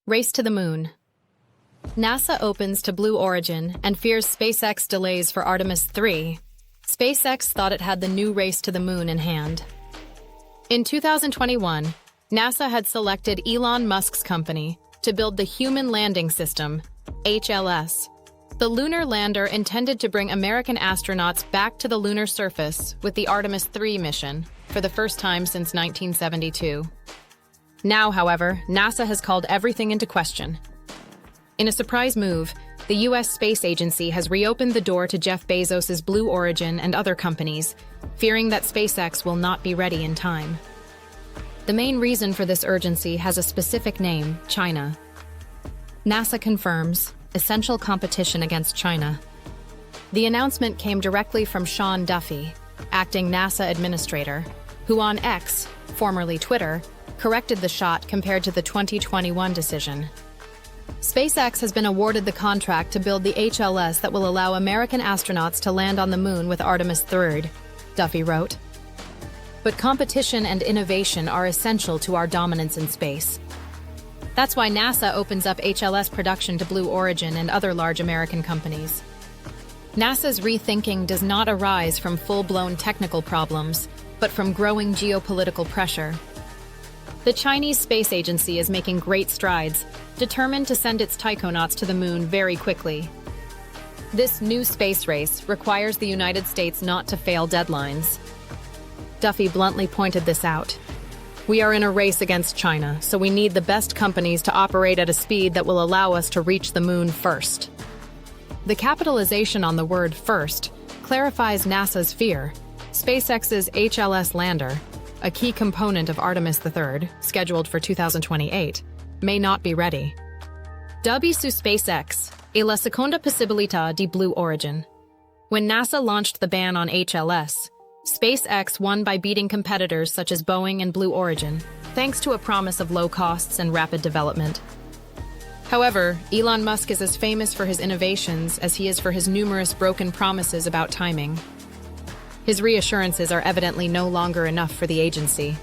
Race to the moon. NASA opens to Blue Origin and fears SpaceX delays for Artemis III. SpaceX thought it had the new race to the moon in hand. In 2021, NASA had selected Elon Musk's company to build the Human Landing System, HLS. The lunar lander intended to bring American astronauts back to the lunar surface with the Artemis III mission for the first time since 1972. Now, however, NASA has called everything into question. In a surprise move, the U.S. Space Agency has reopened the door to Jeff Bezos' Blue Origin and other companies, fearing that SpaceX will not be ready in time. The main reason for this urgency has a specific name: China. NASA confirms essential competition against China. The announcement came directly from Sean Duffy, acting NASA administrator, who on X, formerly Twitter, corrected the shot compared to the 2021 decision. SpaceX has been awarded the contract to build the HLS that will allow American astronauts to land on the moon with Artemis III, Duffy wrote. But competition and innovation are essential to our dominance in space. That's why NASA opens up HLS production to Blue Origin and other large American companies. NASA's rethinking does not arise from full-blown technical problems, but from growing geopolitical pressure. The Chinese Space Agency is making great strides, determined to send its taikonauts to the moon very quickly. This new space race requires the United States not to fail deadlines. Duffy bluntly pointed this out. We are in a race against China, so we need the best companies to operate at a speed that will allow us to reach the moon first. The capitalization on the word first clarifies NASA's fear. SpaceX's HLS lander, a key component of Artemis III, scheduled for 2028, may not be ready. Dubbed su SpaceX, e la seconda possibilità di Blue Origin. When NASA launched the ban on HLS, SpaceX won by beating competitors such as Boeing and Blue Origin, thanks to a promise of low costs and rapid development. However, Elon Musk is as famous for his innovations as he is for his numerous broken promises about timing. His reassurances are evidently no longer enough for the agency.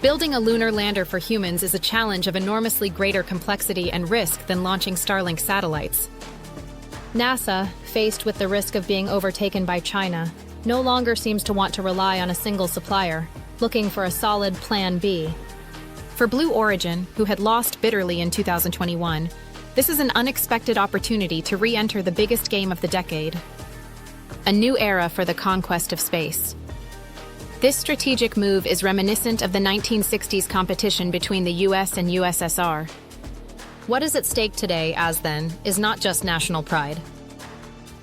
Building a lunar lander for humans is a challenge of enormously greater complexity and risk than launching Starlink satellites. NASA, faced with the risk of being overtaken by China, no longer seems to want to rely on a single supplier, looking for a solid Plan B. For Blue Origin, who had lost bitterly in 2021, this is an unexpected opportunity to re-enter the biggest game of the decade. A new era for the conquest of space. This strategic move is reminiscent of the 1960s competition between the US and USSR. What is at stake today, as then, is not just national pride.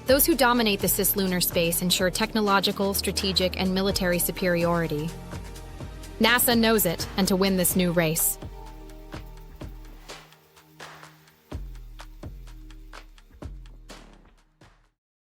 Those who dominate the cislunar space ensure technological, strategic, and military superiority. NASA knows it, and to win this new race,